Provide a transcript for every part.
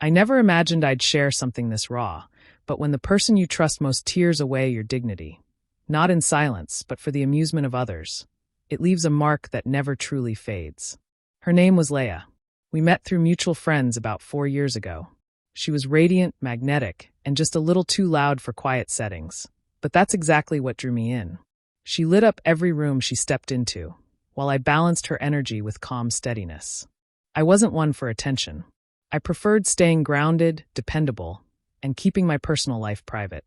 I never imagined I'd share something this raw, but when the person you trust most tears away your dignity, not in silence, but for the amusement of others, it leaves a mark that never truly fades. Her name was Leah. We met through mutual friends about 4 years ago. She was radiant, magnetic, and just a little too loud for quiet settings. But that's exactly what drew me in. She lit up every room she stepped into, while I balanced her energy with calm steadiness. I wasn't one for attention. I preferred staying grounded, dependable, and keeping my personal life private.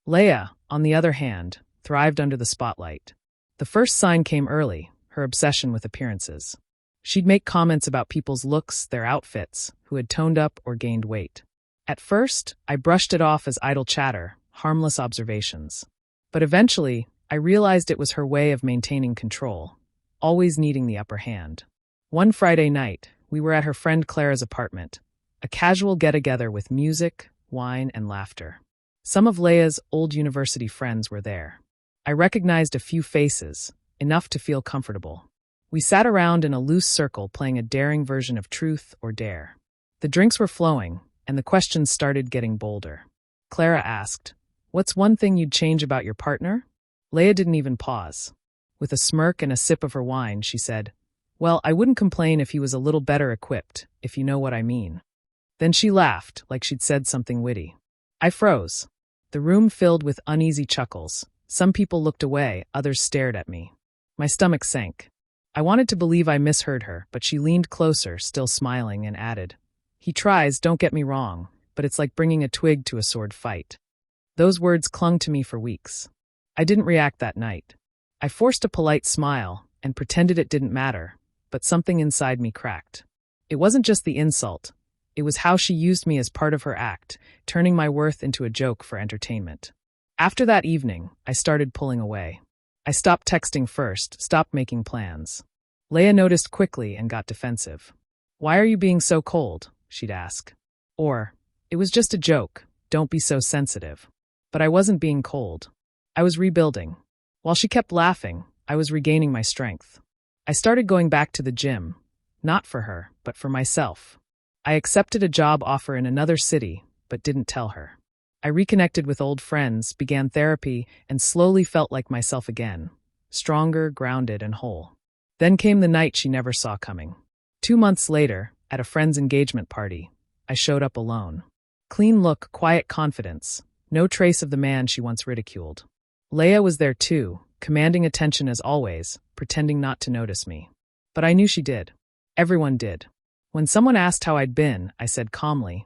Leah, on the other hand, thrived under the spotlight. The first sign came early, her obsession with appearances. She'd make comments about people's looks, their outfits, who had toned up or gained weight. At first, I brushed it off as idle chatter, harmless observations. But eventually, I realized it was her way of maintaining control, always needing the upper hand. One Friday night, we were at her friend Clara's apartment, a casual get-together with music, wine, and laughter. Some of Leah's old university friends were there. I recognized a few faces, enough to feel comfortable. We sat around in a loose circle playing a daring version of Truth or Dare. The drinks were flowing, and the questions started getting bolder. Clara asked, "What's one thing you'd change about your partner?" Leah didn't even pause. With a smirk and a sip of her wine, she said, "Well, I wouldn't complain if he was a little better equipped, if you know what I mean." Then she laughed, like she'd said something witty. I froze. The room filled with uneasy chuckles. Some people looked away, others stared at me. My stomach sank. I wanted to believe I misheard her, but she leaned closer, still smiling, and added, "He tries, don't get me wrong, but it's like bringing a twig to a sword fight." Those words clung to me for weeks. I didn't react that night. I forced a polite smile and pretended it didn't matter, but something inside me cracked. It wasn't just the insult. It was how she used me as part of her act, turning my worth into a joke for entertainment. After that evening, I started pulling away. I stopped texting first, stopped making plans. Leah noticed quickly and got defensive. "Why are you being so cold?" she'd ask. Or, "It was just a joke, don't be so sensitive." But I wasn't being cold. I was rebuilding. While she kept laughing, I was regaining my strength. I started going back to the gym, not for her, but for myself. I accepted a job offer in another city, but didn't tell her. I reconnected with old friends, began therapy, and slowly felt like myself again, stronger, grounded, and whole. Then came the night she never saw coming. 2 months later, at a friend's engagement party, I showed up alone. Clean look, quiet confidence, no trace of the man she once ridiculed. Leah was there too, commanding attention as always, pretending not to notice me. But I knew she did. Everyone did. When someone asked how I'd been, I said calmly,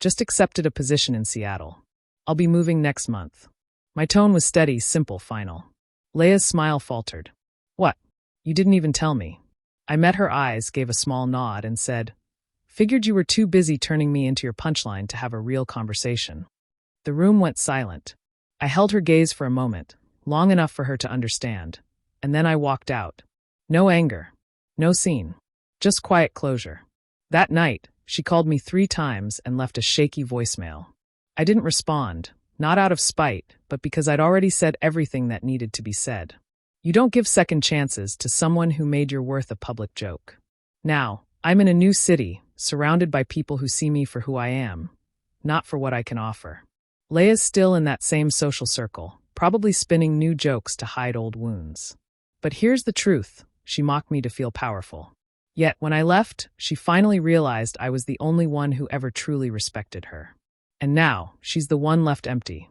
"Just accepted a position in Seattle. I'll be moving next month." My tone was steady, simple, final. Leah's smile faltered. "What? You didn't even tell me." I met her eyes, gave a small nod, and said, "Figured you were too busy turning me into your punchline to have a real conversation." The room went silent. I held her gaze for a moment, long enough for her to understand, and then I walked out. No anger, no scene, just quiet closure. That night, she called me 3 times and left a shaky voicemail. I didn't respond, not out of spite, but because I'd already said everything that needed to be said. You don't give second chances to someone who made your worth a public joke. Now, I'm in a new city, surrounded by people who see me for who I am, not for what I can offer. Leah's still in that same social circle, probably spinning new jokes to hide old wounds. But here's the truth, she mocked me to feel powerful. Yet, when I left, she finally realized I was the only one who ever truly respected her. And now, she's the one left empty,